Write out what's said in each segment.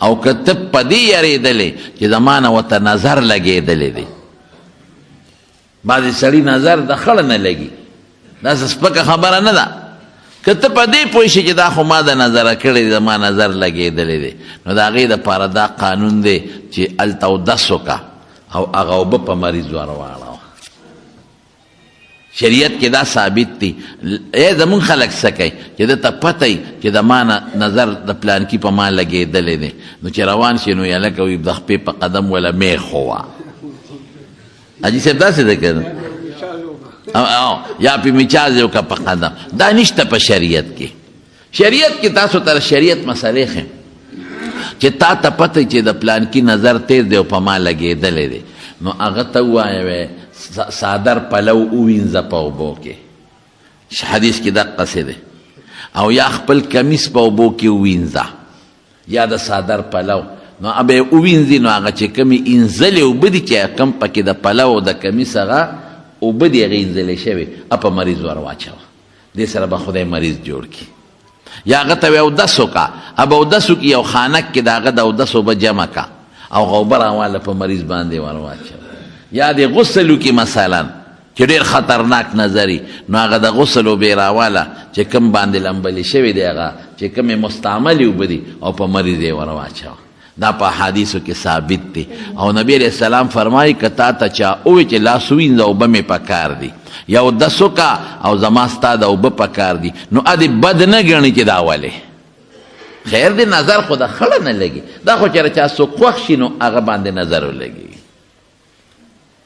او که ته په دې یارېدلې چې زما نه ورته نظر لګېدلی دی. بعضې سړي نظر د خړه نه لګي، داسې سپکه خبره نه ده. که ته په دې پوه شي چې دا خو ما د نظره کړی دی، زما نظر لګېدلی دی، نو د هغې دپاره دا قانون دی چې هلته اودس وکړه او هغه اوبه په مریض ورواړوه. شریعت کې دا ثابت دی. زمونږ خلک څه کوي چې ده ته پته وي چې د ما نظر د پلانکي په ما لګېدلی دی، نو چې روان شي نو یا لکه وي د خپې په قدم وله میخ ووه. حاجي صاحب داسې ده که نه؟ یا پې میچازې وکړه په قدم. دا نشته په شریعت کې. شریعت کې تاسو ته شریعت مسئلې ښیم چې تا ته پته چې د پلانکي نظر تیز دی او په ما لګېدلی دی، نو هغه ته ووایه صادر پلو ووینځه په اوبو کې. حدیث کې دقسې دی. او یا خپل کمیس په اوبو کې ووینځه، یا د صادر پلو. نو به یې ووینځي، نو هغه چې کومې انځلې اوبه دي چې کم پکې د پلو او د کمیس هغه اوبه دي هغې انځلې شوې، په مریض ور واچوه. دې سره به خدای مریض جوړ کړي. یا هغه ته وی اودس وکړه، به اودس وکړي، یو خانک کې د هغه د اودس اوبه جمع کړه او غوبه راواله په مریض باندې ور واچوه. یا د غسل وکړي مثلا چې ډېر خطرناک نظري، نو هغه د غسل اوبې راواله چې کوم باندې لمبلې شوې دی، هغه چې کومې مستعملې اوبه دي او په مریض یې ور واچوه. دا په حدیثو کې ثابت دی. او نبی علیہ السلام فرمایي که تا ته چا ووایي چې لاس ووینځه اوبه مې پکار دي، یا اودس وکړه او زما ستا د اوبه پکار دي، نو ادې بد نه ګڼي چې دا ولې. خیر دی، نظر خو د خړه نه لګي. دا خو چېرې چا څوک خوښ شي نو هغه باندې نظر ولګي.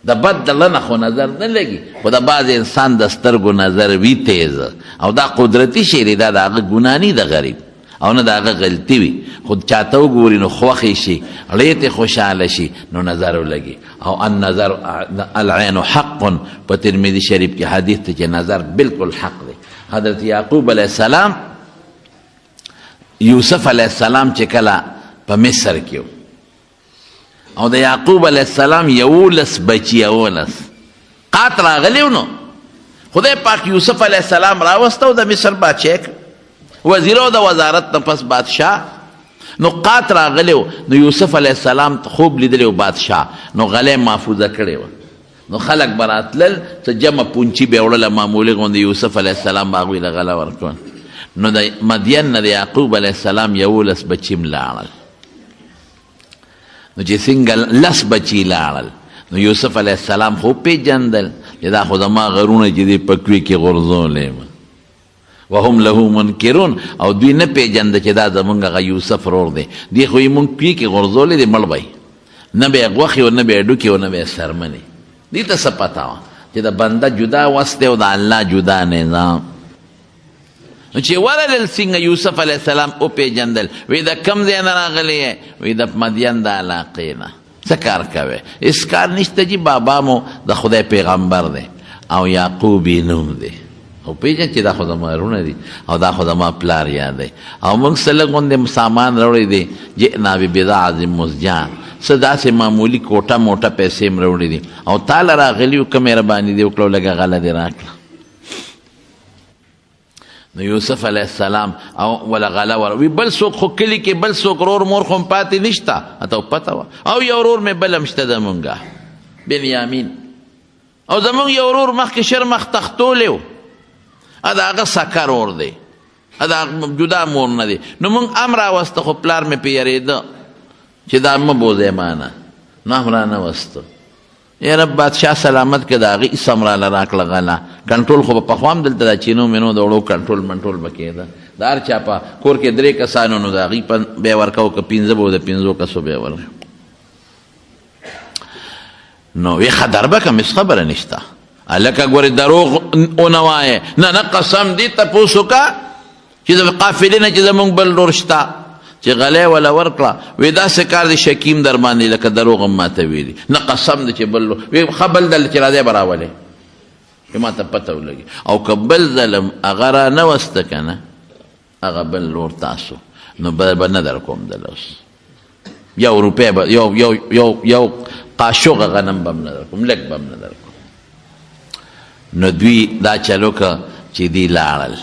د بد دله نه خو نظر نه لګي، خو د بعض انسان د سترګو نظر وي تیز، او دا قدرتي شی دی، دا د هغه ګناه نه د غریب او نه د هغه غلطي وي. خو چاته وګوري نو خوښې شي، ړې ته خوشحاله شي، نو نظر ولګي. او النظر العین حق، په ترمذي شریف کې حدیث ته چې نظر بالکل حق دی. حضرت یعقوب علیہ السلام یوسف علیہ السلام چې کله په مصر کې و، او د یعقوب علیہ السلام 11 بچي، 11 قات راغلی و، نو خدای پاک یوسف علیہ السلام راوسته او د مصر بادشاه وزیر او د وزارت نه پس بادشاه. نو قات راغلی و، نو یوسف علیہ السلام خوب لیدلی و بادشاه، نو غلی محفوظه کړې وه. نو خلک به راتلل، څه جمع پونچي به یې وړله معمولي غوندې، یوسف علیہ السلام به هغوی له غله ورکول. نو د مدین نه د یعقوب علیہ السلام 11 بچي م لاړل. نو چې څنګه 10 بچي لاړل، نو یوسف علیہ السلام خو پیژندل چې دا خو زما غرونه چې دی په کوی کې غورځولی یم، وهم له منکرون، او دوی نه پیژنده چې دا زمونږ هغه یوسف رور دی، دی خو یې مونږ کوی کې غورځولی دی، مړ به نه به یې غوښې و، نه به یې ډوکې و، نه به یې څرمنې. دې ته څه پته وه چې د بنده جدا وس دی او د الله جدا نظام. نو چې ورلل څنګه یوسف علیہ السلام وپېژندل، وی د کوم ځای نه راغلی یې؟ وی د مدین د علاقې نه. څه کار کوې؟ هېڅ کار نشته جي، بابا مو د خدای پیغمبر دی او یعقوب یې نوم دی، خو پېژن چې دا خو زما رونه دي او دا خو زما پلار یاد دی، او موږ څه لږ غوندې سامان راوړی دی، جئنا ببضاعة مزجاة، څه داسې معمولي کوټه موټه پیسې م راوړي دي، او تاله راغلي و، که مهرباني دې وکړه لږه غله دې راکړه. نو یوسف علیہ السلام او ولا غله وی بل څوک خو کلي کې بل څوک رور مور خو پاتې نشته، اته پته وه. او یو رور مې بل هم شته زمونږه، بنیامین، او زمونږ یو رور مخکې شر مخ تختولی و، د هغه سکه رور دی، د هغه جدا مور نه دی. نو مونږ هم راوسته، خو پلار مې پې یارېده چې دا مه بوځئ مانه، نو هم رانه وسته. یا رب بادشاه سلامت که د هغې اسم راله راکړه غله، کنټرول خو به پخوا هم دلته دا چینو مینو د وړو کنټرول منټرول به کېده، د هر چا په کور کې 3 کسانو، نو د هغې به یې ورکوو، که 15 به و، د 15 کسو به یې ورکوو. نو وی خبر به کم هېڅ خبره نشته، هلکه ګورې دروغ ونه وایې، نه نه قسم دې تپوس وکړه چې د قافلې نه چې زمونږ بل ډور شته، چې غلی وله ورکړه، وی داسې کار دی شکیم در باندې لکه دروغ هم ماته ویلي، نه قسم دی چې بل وی ښه بل ځل چې راځی به راولې، چې ما ته پته ولګي. او که بل ځل هغه را نه وسته که نه، هغه بل لور تاسو، نو به نه در کوم دله اوس 1 روپۍ به یو قاشوغه غنم به هم نه در کوم، لږ به هم نه در کوم. نو دوی دا چلو که چې دی لاړل.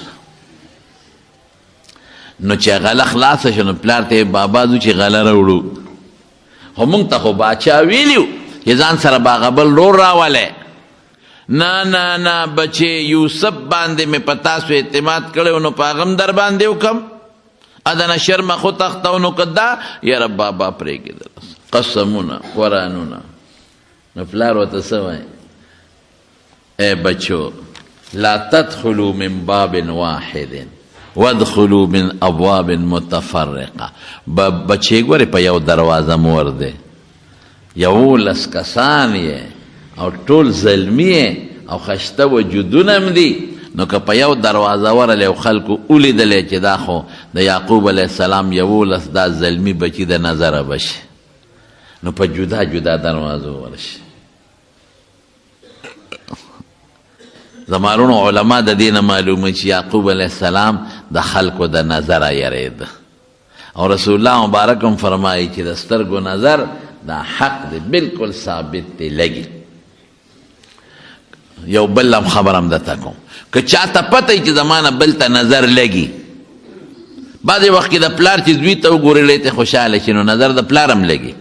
نو چې غله خلاصه شو نو پلار ته بابا ځو چې غله راوړو خو موږ ته خو باچا ویلي چې ځان سره باغبل رور راولی نه نه نه بچې یوسف باندې مې په تاسو اعتماد کړی نو په هغه هم در باندې وکړم ادنه شرمه خو تختو نو که دا یاره بابا پرېږدل قسمونه قرآنونه نو پلار ورته څه وایي ای بچو لا تدخلوا من باب واحد وادخلوا من ابواب متفرقه بچې ګورې په یو دروازه مور دی 11 کسان یې او ټول زلمی او خشته وجودونه هم دي نو که په یو دروازه ورلی او خلکو ولیدلی چې دا خو د یعقوب علیه السلام 11 دا زلمی بچي د نظره بشي نو په جدا جدا دروازو ورشي زمارونو علما د دې نه معلومه چې یعقوب علیه السلام د خلکو د نظره یرید او رسول الله مبارک هم فرمایي چې د سترګو نظر دا حق دی بالکل ثابت دی لګي یو بل هم خبرم درته کوم که چاته پته چې زمانه بل ته نظر لګي بعضې وخت کې د پلار چې زوی ته وګوري ته خوشحاله شي نو نظر د پلار هم لګي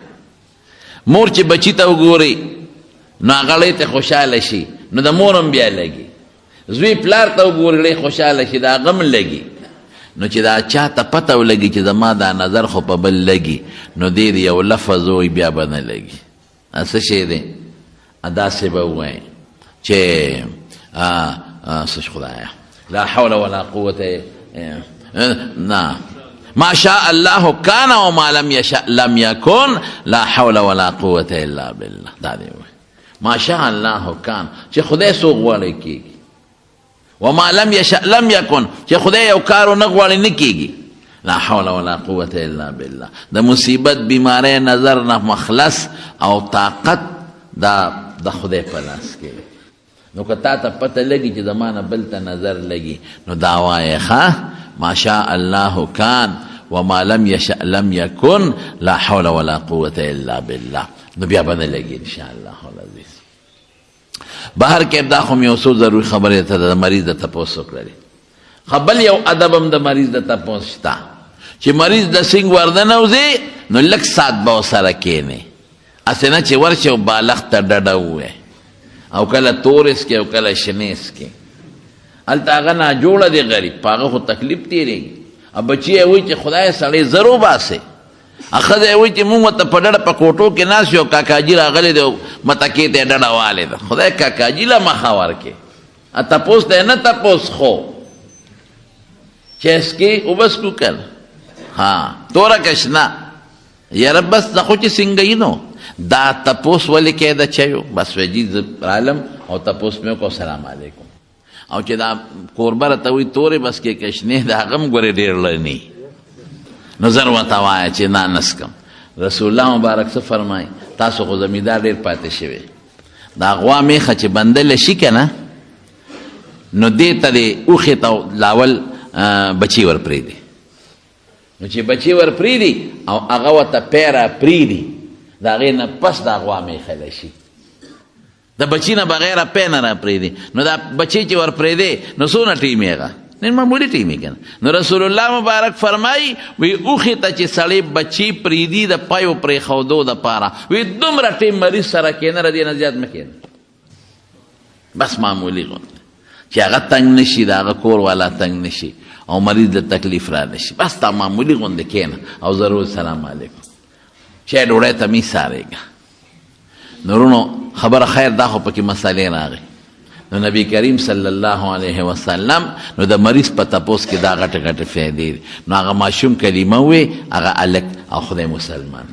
مور چې بچي ته وګوري نو هغه ته خوشحاله شي نو د مور هم بیا لګي زوی پلار ته وګوري خوشحاله شي د هغه هم لګي نو چې دا چاته پته ولګي چې زما دا نظر خو په بل لګي نو دې یو لفظ وایي بیا به نه لګي څه شی دی داسې به ووایي چې سش خدایا لا حول ولا قوة نه ما شاء الله كان وما لم يشاء لم يكن لا حول ولا قوة الا بالله دا دی ما شاء الله كان چې خدای څوک غواړي کېږي وما لم يشاء لم يكن چې خدای یو کار نه غواړي نه کېږي لا حول ولا قوة الا بالله د مصیبت بیماری نظر نه مخلص او طاقت دا د خدای په لاس کې نو که تا ته پته لګي چې زمانه بل ته نظر لګي نو دا وایې ښه ما شاء الله کان وما لم یشأ لم یکن لا حول ولا قوة الا بالله نو بیا به نه لګي انشاءالله العزیز بهر کې دا خو مې یو څو ضروري خبرې ته د مریض د تپوس وکړلې بل یو ادب هم د مریض د تپوس شته چې مریض د سینګ وردنوځي نو لږ ساعت به ورسره کښېنې هسې نه چې ورشي او بالښت ته ډډه ووایي او کله تورس کې او کله شنیس کې هلته هغه ناجوړه دی غریب په هغه خو تکلیف تېرېږي او بچي یې وایي چې خدای سړی زر وباسې ښځه یې وایي چې مونږ ورته په ډډه په کوټو کې ناست یو کاکاجي راغلی دی متکې ته یې ډډه والې ده خدای کاکاجي له مخه ورکې تپوس دی نه تپوس خو چې اسکې وبسکو کنه ها توره کشنا یاره بس د خو چې څنګه نو دا تپوس ولې کې د چایو بس وجي عالم او تپوس مې کو سلام علیکم او چې دا کوربه راته وایي تورې بس کې کشنې د هغه هم ګورې ډېر لنی نو زر ورته وایه چې نه نسکم رسول الله مبارک څه فرمایي تاسو خو زمیندار ډېر پاتې شوی دا غوا میخه چې بندله شي که نه نو دې ته د اوښې ته لاول بچي ور پرېږدي نو چې بچي ور پرېږدي او هغه ورته پیره پرېږدي د هغې نه پس دا غوا میخلی شي د بچي نه بغیره پی نه را پرېږدي نو دا بچی چې ور پرېږدی نو څونه ټیم یې هغه نن معمولي ټیم یې که نو رسول الله مبارک فرمایي وی اوښې ته چې سړی بچي پرېږدي د پیو پرېښودو دپاره وی دومره ټیم مریض سره کښېنه د دې نه زیات مه کښېنه بس معمولي غوندې چې هغه تنګ نه شي د هغه کور والا تنګ نه شي او مریض د تکلیف را نه شي بس تا معمولي غوندې کښېنه او ضرور سلام علیکم چای ډوډۍ ته مې سارېږه نورونو خبره خیر دا خو پکې مسئلې راغی نو نبی کریم صلی الله علیه وسلم نو د مریض په تپوس کې دا غټې غټې فایدې دي نو هغه ماشوم کلمه وې هغه الک او خدای مسلمان